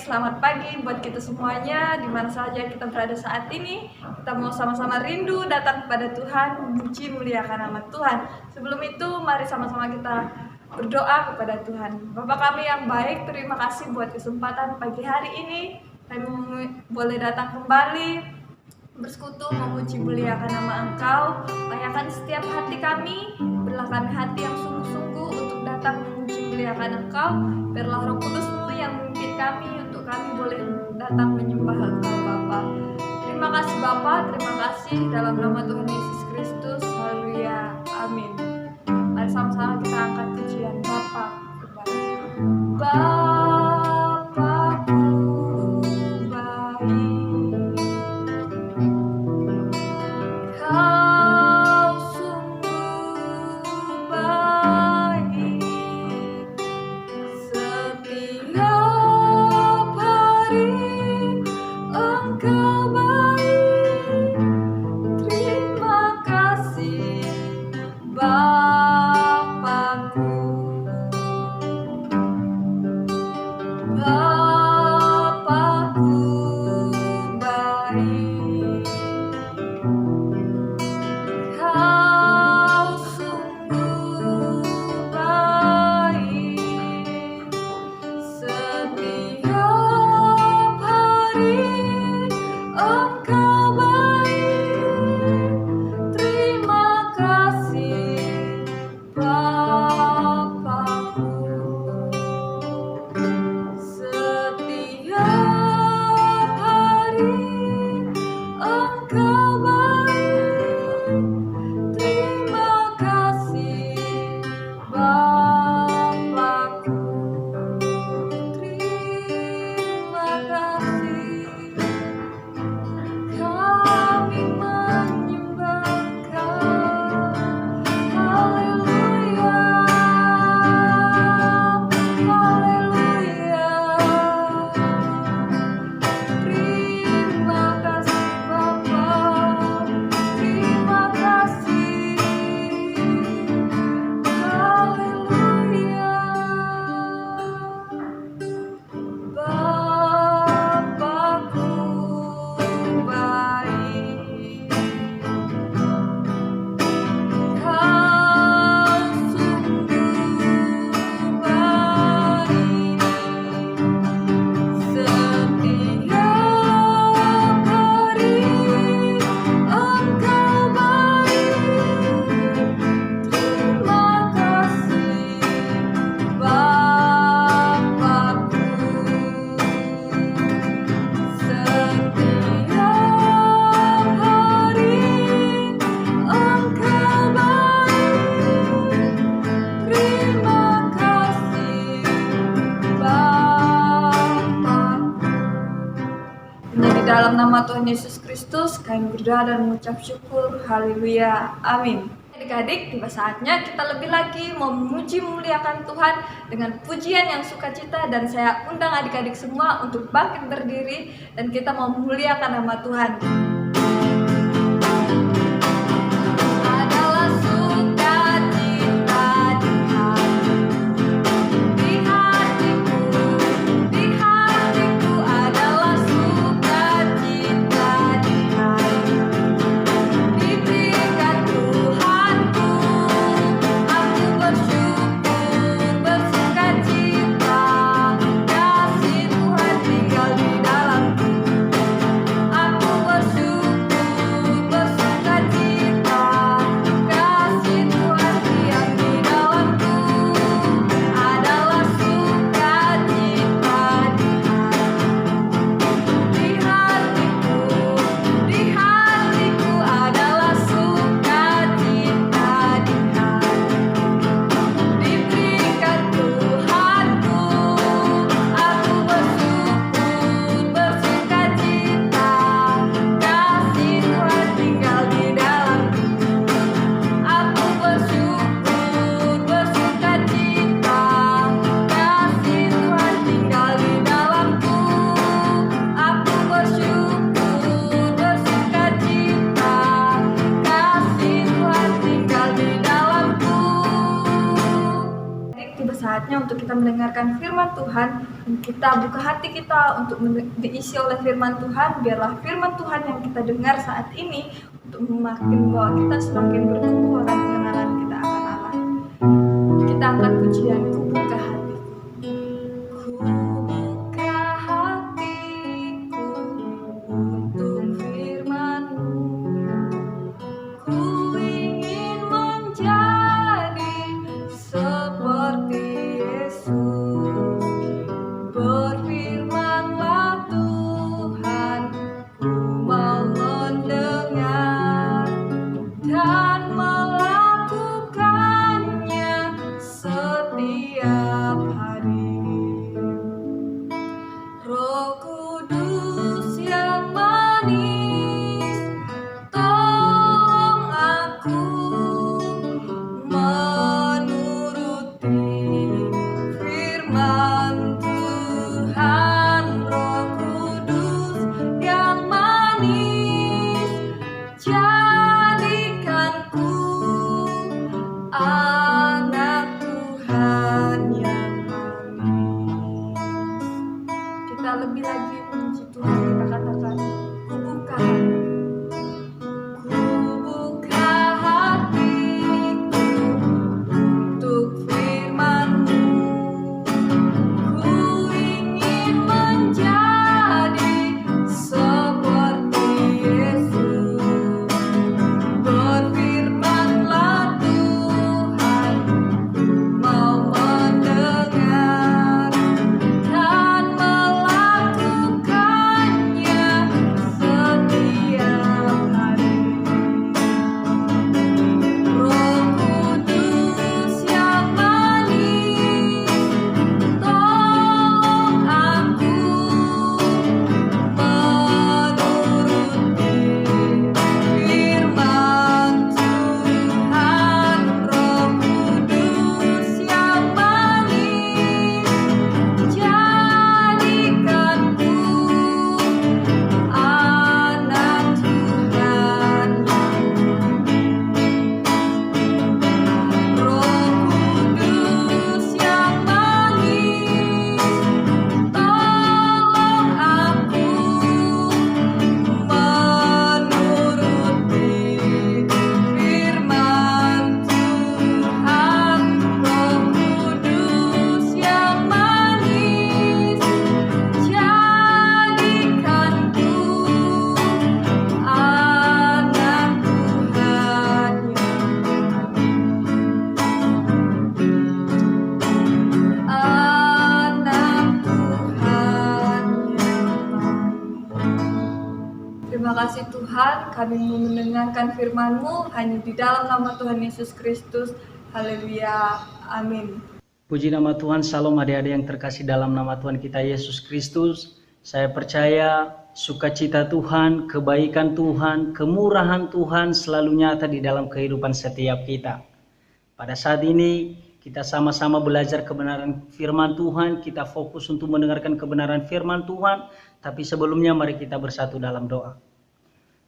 selamat pagi buat kita semuanya, di mana saja kita berada saat ini. Kita mau sama-sama rindu datang kepada Tuhan, memuji muliakan nama Tuhan. Sebelum itu, mari sama-sama kita berdoa kepada Tuhan. Bapa kami yang baik, terima kasih buat kesempatan pagi hari ini. Kami boleh datang kembali, bersekutu, memuji muliakan nama Engkau. Layakan setiap hati kami, berilah kami hati yang sungguh-sungguh untuk datang memuji muliakan Engkau. Biarlah Roh Kudus-Mu yang memimpin kami untuk kami boleh datang menyembah Engkau Bapa. Terima kasih Bapa, terima kasih dalam nama Tuhan Yesus Kristus. Haleluya, amin. Mari sama-sama kita angkat pujian Bapa kepada Bapa-Ku baik. Dalam nama Tuhan Yesus Kristus, kami berdoa dan mengucap syukur. Haleluya, amin. Adik-adik, tiba saatnya kita lebih lagi memuji memuliakan Tuhan dengan pujian yang sukacita. Dan saya undang adik-adik semua untuk bangkit berdiri dan kita memuliakan nama Tuhan. Aku bersyukur saatnya untuk kita mendengarkan firman Tuhan. Kita buka hati kita untuk diisi oleh firman Tuhan. Biarlah firman Tuhan yang kita dengar saat ini untuk memakin bahwa kita semakin bertumbuh akan pengenalan kita akan Allah. Kita angkat pujian Ku Buka Hatiku. Ku buka hatiku untuk firman-Mu. Ku ingin menjadi seperti Yesus. Berfirman-Lah Tuhan, ku mau mendengar dan melakukannya setiap hari. Roh Kudus yang manis, tolong aku menuruti firman Tuhan. Roh Kudus yang manis, jadikanku anak Tuhan yang manis. Kita lebih lagi memuji Tuhan, kita katakan, ku buka hatiku. Ku buka hatiku untuk firman-Mu. Ku ingin menjadi seperti Yesus. Berfirman-Lah Tuhan, ku mau mendengar dan melakukannya setiap hari. Roh Kudus yang manis, tolong aku menuruti firman Tuhan. Roh Kudus yang manis, jadikanku anak Tuhan. Roh Kudus yang manis, tolong aku menuruti firman Tuhan. Roh Kudus yang manis, jadikanku anak Tuhan yang anak Tuhan yang manis. Terima kasih Tuhan, kami mau mendengarkan firman-Mu hanya di dalam nama Tuhan Yesus Kristus. Haleluya, amin. Puji nama Tuhan, salam adik-adik yang terkasih dalam nama Tuhan kita Yesus Kristus. Saya percaya sukacita Tuhan, kebaikan Tuhan, kemurahan Tuhan selalu nyata di dalam kehidupan setiap kita. Pada saat ini kita sama-sama belajar kebenaran firman Tuhan, kita fokus untuk mendengarkan kebenaran firman Tuhan, tapi sebelumnya mari kita bersatu dalam doa.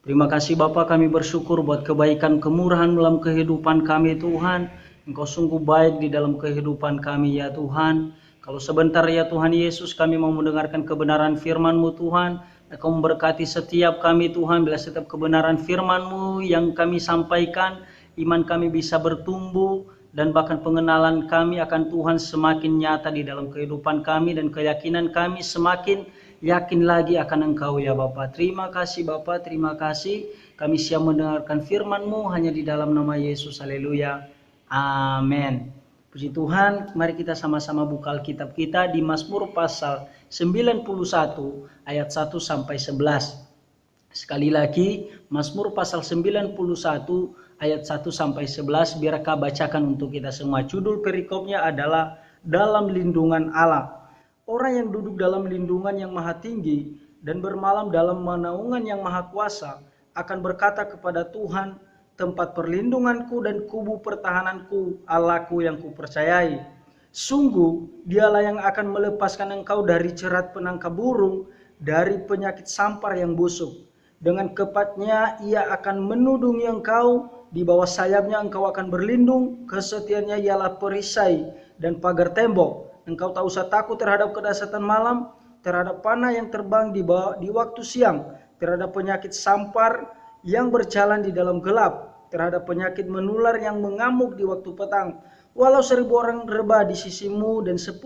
Terima kasih Bapa, kami bersyukur buat kebaikan kemurahan dalam kehidupan kami Tuhan. Engkau sungguh baik di dalam kehidupan kami ya Tuhan. Kalau sebentar ya Tuhan Yesus kami mau mendengarkan kebenaran firman-Mu Tuhan. Engkau memberkati setiap kami Tuhan, bila setiap kebenaran firman-Mu yang kami sampaikan, iman kami bisa bertumbuh, dan bahkan pengenalan kami akan Tuhan semakin nyata di dalam kehidupan kami, dan keyakinan kami semakin yakin lagi akan Engkau ya Bapa. Terima kasih Bapa, terima kasih. Kami siap mendengarkan firman-Mu hanya di dalam nama Yesus. Haleluya. Amin. Puji Tuhan, mari kita sama-sama buka Alkitab kita di Mazmur pasal 91 ayat 1 sampai 11. Sekali lagi, Mazmur pasal 91 ayat 1 sampai 11, biar Kak bacakan untuk kita semua. Judul perikopnya adalah Dalam Lindungan Allah. Orang yang duduk dalam lindungan yang maha tinggi dan bermalam dalam naungan yang maha kuasa akan berkata kepada Tuhan, tempat perlindunganku dan kubu pertahananku, Allahku yang kupercayai. Sungguh, dialah yang akan melepaskan engkau dari jerat penangkap burung, dari penyakit sampar yang busuk. Dengan kepatnya ia akan menudungi engkau, Di bawah sayapnya engkau akan berlindung, kesetiaannya ialah perisai dan pagar tembok. Engkau tak usah takut terhadap kedahsyatan malam, terhadap panah yang terbang di waktu siang, terhadap penyakit sampar yang berjalan di dalam gelap, terhadap penyakit menular yang mengamuk di waktu petang. Walau 1000 orang rebah di sisimu dan 10.000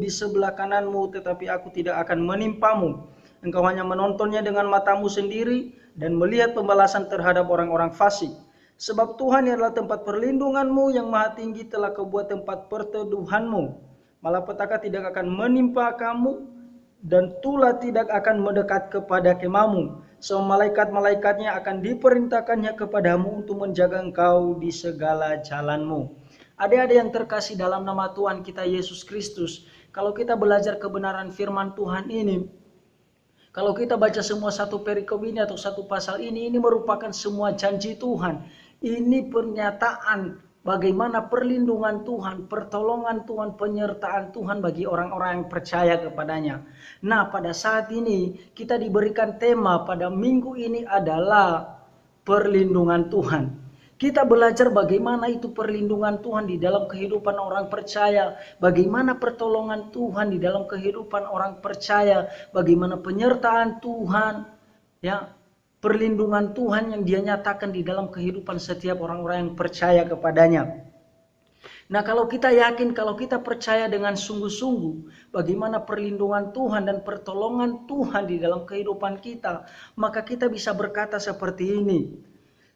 di sebelah kananmu, tetapi aku tidak akan menimpamu. Engkau hanya menontonnya dengan matamu sendiri dan melihat pembalasan terhadap orang-orang fasik. Sebab Tuhan adalah tempat perlindunganmu, yang maha tinggi telah kau buat tempat perteduhanmu. Malapetaka tidak akan menimpa kamu, dan tulah tidak akan mendekat kepada kemahmu. Semua malaikat-malaikatnya akan diperintahkannya kepadamu untuk menjaga engkau di segala jalanmu. Adik-adik yang terkasih dalam nama Tuhan kita Yesus Kristus, kalau kita belajar kebenaran firman Tuhan ini, kalau kita baca semua satu perikop ini atau satu pasal ini merupakan semua janji Tuhan. Ini pernyataan bagaimana perlindungan Tuhan, pertolongan Tuhan, penyertaan Tuhan bagi orang-orang yang percaya kepadanya. Nah, pada saat ini kita diberikan tema pada minggu ini adalah perlindungan Tuhan. Kita belajar bagaimana itu perlindungan Tuhan di dalam kehidupan orang percaya, bagaimana pertolongan Tuhan di dalam kehidupan orang percaya, bagaimana penyertaan Tuhan, ya, perlindungan Tuhan yang Dia nyatakan di dalam kehidupan setiap orang-orang yang percaya kepadanya. Nah, kalau kita yakin, kalau kita percaya dengan sungguh-sungguh bagaimana perlindungan Tuhan dan pertolongan Tuhan di dalam kehidupan kita, maka kita bisa berkata seperti ini.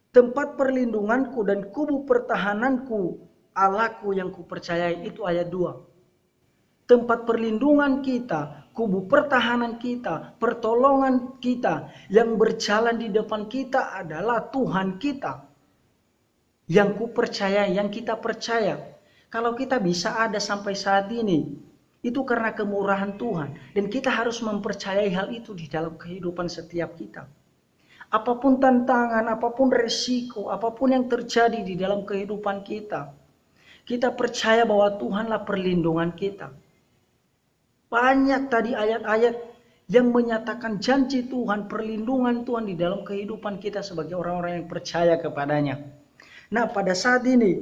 Tempat perlindunganku dan kubu pertahananku, Allahku yang kupercayai. Itu ayat 2. Tempat perlindungan kita, kubu pertahanan kita, pertolongan kita, yang berjalan di depan kita adalah Tuhan kita. Yang kupercayai, yang kita percaya. Kalau kita bisa ada sampai saat ini, itu karena kemurahan Tuhan. Dan kita harus mempercayai hal itu di dalam kehidupan setiap kita. Apapun tantangan, apapun resiko, apapun yang terjadi di dalam kehidupan kita, kita percaya bahwa Tuhanlah perlindungan kita. Banyak tadi ayat-ayat yang menyatakan janji Tuhan, perlindungan Tuhan di dalam kehidupan kita sebagai orang-orang yang percaya kepadanya. Nah, pada saat ini,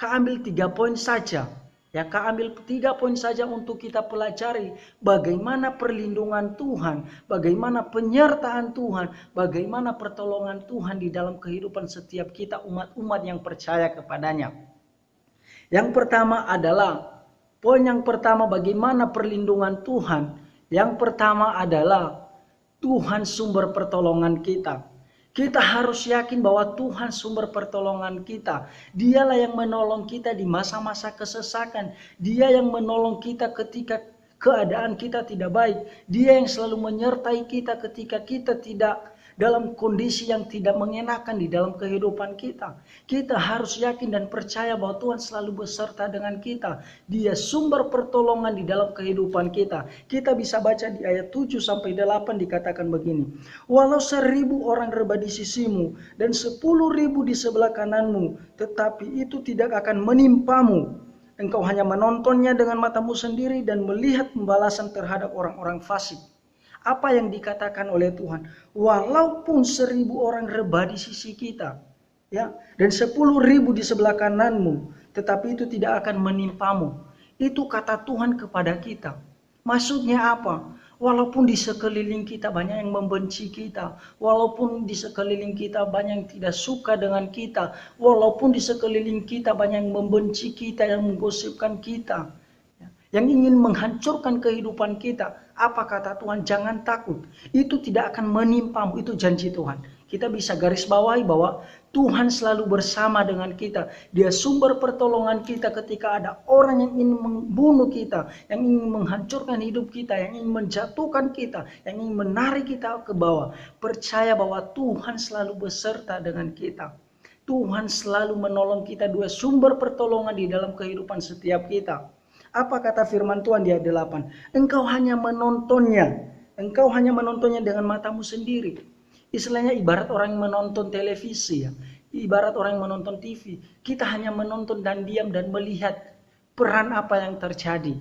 keambil 3 poin saja. Ya, keambil 3 poin saja untuk kita pelajari bagaimana perlindungan Tuhan, bagaimana penyertaan Tuhan, bagaimana pertolongan Tuhan di dalam kehidupan setiap kita umat-umat yang percaya kepadanya. Yang pertama adalah, poin yang pertama bagaimana perlindungan Tuhan. Yang pertama adalah Tuhan sumber pertolongan kita. Kita harus yakin bahwa Tuhan sumber pertolongan kita. Dialah yang menolong kita di masa-masa kesesakan. Dia yang menolong kita ketika keadaan kita tidak baik. Dia yang selalu menyertai kita ketika kita tidak dalam kondisi yang tidak mengenakan di dalam kehidupan kita. Kita harus yakin dan percaya bahwa Tuhan selalu beserta dengan kita. Dia sumber pertolongan di dalam kehidupan kita. Kita bisa baca di ayat 7-8 dikatakan begini. Walau 1000 orang rebah di sisimu dan 10.000 di sebelah kananmu, tetapi itu tidak akan menimpamu. Engkau hanya menontonnya dengan matamu sendiri dan melihat pembalasan terhadap orang-orang fasik. Apa yang dikatakan oleh Tuhan? Walaupun 1000 orang rebah di sisi kita, ya, dan 10.000 di sebelah kananmu, tetapi itu tidak akan menimpamu. Itu kata Tuhan kepada kita. Maksudnya apa? Walaupun di sekeliling kita banyak yang membenci kita, walaupun di sekeliling kita banyak yang tidak suka dengan kita, walaupun di sekeliling kita banyak yang membenci kita, yang menggosipkan kita, yang ingin menghancurkan kehidupan kita. Apa kata Tuhan? Jangan takut. Itu tidak akan menimpamu. Itu janji Tuhan. Kita bisa garis bawahi bahwa Tuhan selalu bersama dengan kita. Dia sumber pertolongan kita ketika ada orang yang ingin membunuh kita, yang ingin menghancurkan hidup kita, yang ingin menjatuhkan kita, yang ingin menarik kita ke bawah. Percaya bahwa Tuhan selalu beserta dengan kita. Tuhan selalu menolong kita. Dua sumber pertolongan di dalam kehidupan setiap kita. Apa kata firman Tuhan di ayat 8? Engkau hanya menontonnya. Engkau hanya menontonnya dengan matamu sendiri. Istilahnya ibarat orang yang menonton televisi, ya. Ibarat orang yang menonton TV. Kita hanya menonton dan diam dan melihat peran apa yang terjadi.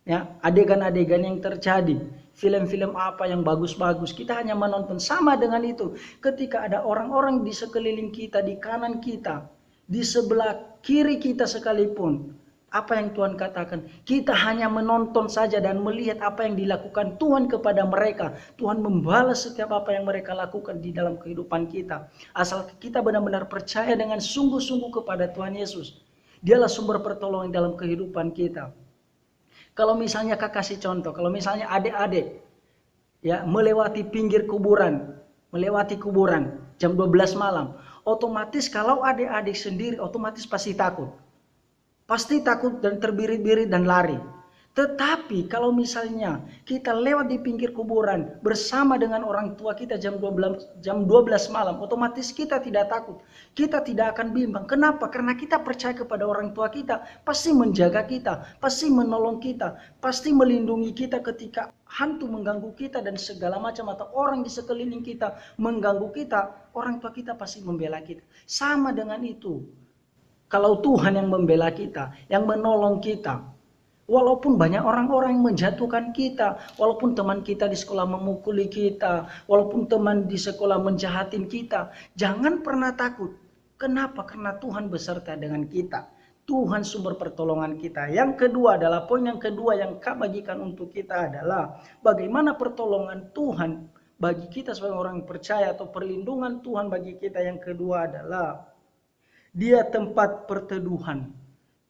Ya, adegan-adegan yang terjadi, film-film apa yang bagus-bagus, kita hanya menonton. Sama dengan itu, ketika ada orang-orang di sekeliling kita, di kanan kita, di sebelah kiri kita sekalipun, apa yang Tuhan katakan, kita hanya menonton saja dan melihat apa yang dilakukan Tuhan kepada mereka. Tuhan membalas setiap apa yang mereka lakukan di dalam kehidupan kita. Asal kita benar-benar percaya dengan sungguh-sungguh kepada Tuhan Yesus. Dialah sumber pertolongan dalam kehidupan kita. Kalau misalnya Kak kasih contoh, kalau misalnya adik-adik ya melewati pinggir kuburan, melewati kuburan jam 12 malam, otomatis kalau adik-adik sendiri otomatis pasti takut. Pasti takut dan terbirit-birit dan lari. Tetapi kalau misalnya kita lewat di pinggir kuburan bersama dengan orang tua kita jam 12 malam, otomatis kita tidak takut. Kita tidak akan bimbang. Kenapa? Karena kita percaya kepada orang tua kita, pasti menjaga kita, pasti menolong kita, pasti melindungi kita ketika hantu mengganggu kita dan segala macam, atau orang di sekeliling kita mengganggu kita, orang tua kita pasti membela kita. Sama dengan itu. Kalau Tuhan yang membela kita, yang menolong kita, walaupun banyak orang-orang yang menjatuhkan kita, walaupun teman kita di sekolah memukuli kita, walaupun teman di sekolah menjahatin kita, jangan pernah takut. Kenapa? Karena Tuhan beserta dengan kita. Tuhan sumber pertolongan kita. Yang kedua adalah, poin yang kedua yang Kak bagikan untuk kita adalah, bagaimana pertolongan Tuhan bagi kita sebagai orang percaya, atau perlindungan Tuhan bagi kita. Yang kedua adalah, Dia tempat perteduhan.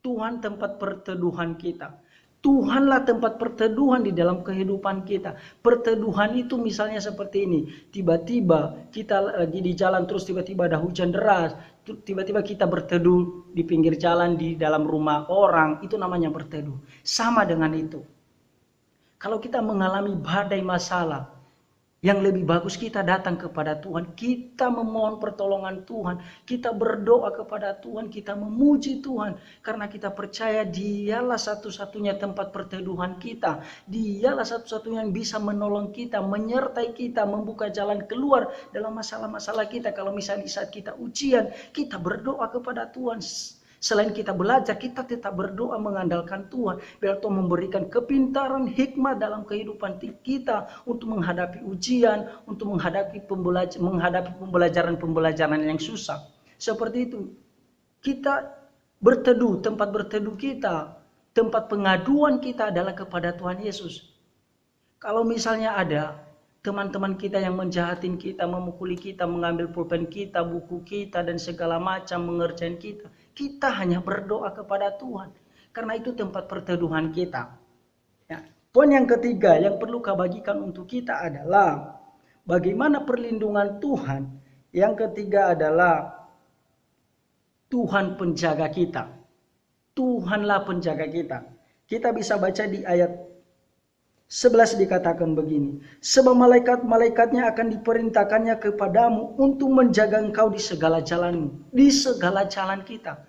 Tuhan tempat perteduhan kita. Tuhanlah tempat perteduhan di dalam kehidupan kita. Perteduhan itu misalnya seperti ini. Tiba-tiba kita lagi di jalan, terus tiba-tiba ada hujan deras. Tiba-tiba kita berteduh di pinggir jalan, di dalam rumah orang. Itu namanya berteduh. Sama dengan itu. Kalau kita mengalami badai masalah, yang lebih bagus kita datang kepada Tuhan, kita memohon pertolongan Tuhan, kita berdoa kepada Tuhan, kita memuji Tuhan, karena kita percaya Dialah satu-satunya tempat perteduhan kita, Dialah satu-satunya yang bisa menolong kita, menyertai kita, membuka jalan keluar dalam masalah-masalah kita. Kalau misalnya di saat kita ujian, kita berdoa kepada Tuhan. Selain kita belajar, kita tetap berdoa mengandalkan Tuhan. Biar Tuhan memberikan kepintaran, hikmat dalam kehidupan kita untuk menghadapi ujian, untuk menghadapi pembelajaran-pembelajaran yang susah. Seperti itu. Kita berteduh, tempat berteduh kita, tempat pengaduan kita adalah kepada Tuhan Yesus. Kalau misalnya ada teman-teman kita yang menjahatin kita, memukuli kita, mengambil pulpen kita, buku kita, dan segala macam mengerjain kita, kita hanya berdoa kepada Tuhan. Karena itu tempat perteduhan kita. Ya. Poin yang ketiga yang perlu kau bagikan untuk kita adalah, bagaimana perlindungan Tuhan. Yang ketiga adalah, Tuhan penjaga kita. Tuhanlah penjaga kita. Kita bisa baca di ayat 11 dikatakan begini. Sebab malaikat-malaikatnya akan diperintahkannya kepadamu untuk menjaga engkau di segala jalanmu. Di segala jalan kita.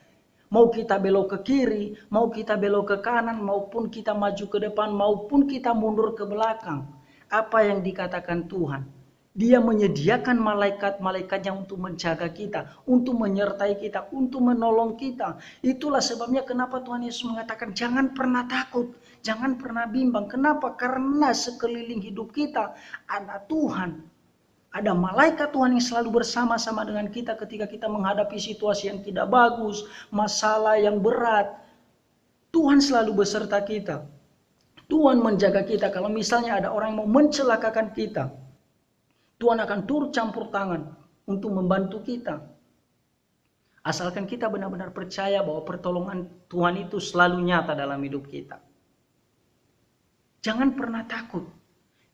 Mau kita belok ke kiri, mau kita belok ke kanan, maupun kita maju ke depan, maupun kita mundur ke belakang. Apa yang dikatakan Tuhan? Dia menyediakan malaikat-malaikatnya untuk menjaga kita, untuk menyertai kita, untuk menolong kita. Itulah sebabnya kenapa Tuhan Yesus mengatakan jangan pernah takut, jangan pernah bimbang. Kenapa? Karena sekeliling hidup kita ada Tuhan. Ada malaikat Tuhan yang selalu bersama-sama dengan kita ketika kita menghadapi situasi yang tidak bagus, masalah yang berat. Tuhan selalu beserta kita. Tuhan menjaga kita. Kalau misalnya ada orang yang mau mencelakakan kita, Tuhan akan turut campur tangan untuk membantu kita. Asalkan kita benar-benar percaya bahwa pertolongan Tuhan itu selalu nyata dalam hidup kita. Jangan pernah takut.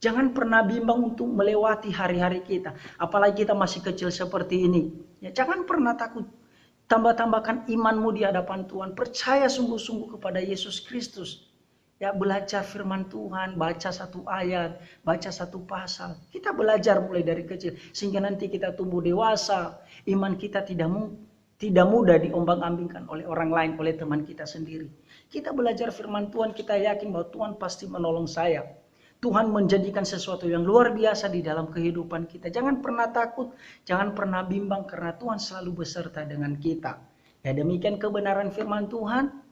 Jangan pernah bimbang untuk melewati hari-hari kita. Apalagi kita masih kecil seperti ini. Ya, jangan pernah takut. Tambah-tambahkan imanmu di hadapan Tuhan. Percaya sungguh-sungguh kepada Yesus Kristus. Ya, belajar firman Tuhan, baca satu ayat, baca satu pasal. Kita belajar mulai dari kecil sehingga nanti kita tumbuh dewasa, iman kita tidak mudah diombang-ambingkan oleh orang lain, oleh teman kita sendiri. Kita belajar firman Tuhan, kita yakin bahwa Tuhan pasti menolong saya. Tuhan menjadikan sesuatu yang luar biasa di dalam kehidupan kita. Jangan pernah takut, jangan pernah bimbang karena Tuhan selalu beserta dengan kita. Ya, demikian kebenaran firman Tuhan.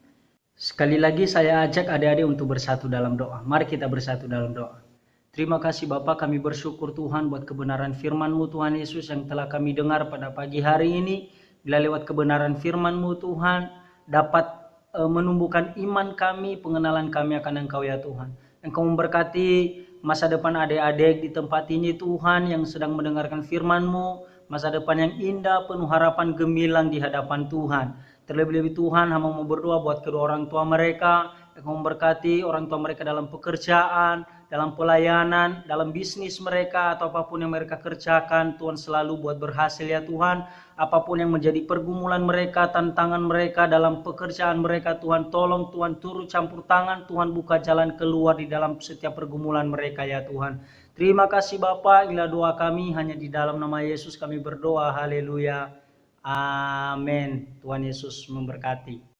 Sekali lagi saya ajak adik-adik untuk bersatu dalam doa. Mari kita bersatu dalam doa. Terima kasih Bapa, kami bersyukur Tuhan buat kebenaran firman-Mu Tuhan Yesus yang telah kami dengar pada pagi hari ini. Bila lewat kebenaran firman-Mu Tuhan dapat menumbuhkan iman kami, pengenalan kami akan Engkau ya Tuhan. Engkau memberkati masa depan adik-adik di tempat ini Tuhan yang sedang mendengarkan firman-Mu. Masa depan yang indah, penuh harapan gemilang di hadapan Tuhan. Terlebih-lebih Tuhan, hamba mau berdoa buat kedua orang tua mereka. Engkau memberkati orang tua mereka dalam pekerjaan, dalam pelayanan, dalam bisnis mereka, atau apapun yang mereka kerjakan. Tuhan selalu buat berhasil ya Tuhan. Apapun yang menjadi pergumulan mereka, tantangan mereka dalam pekerjaan mereka, Tuhan tolong, Tuhan turut campur tangan, Tuhan buka jalan keluar di dalam setiap pergumulan mereka ya Tuhan. Terima kasih Bapa, inilah doa kami, hanya di dalam nama Yesus kami berdoa, haleluya. Amin. Tuhan Yesus memberkati.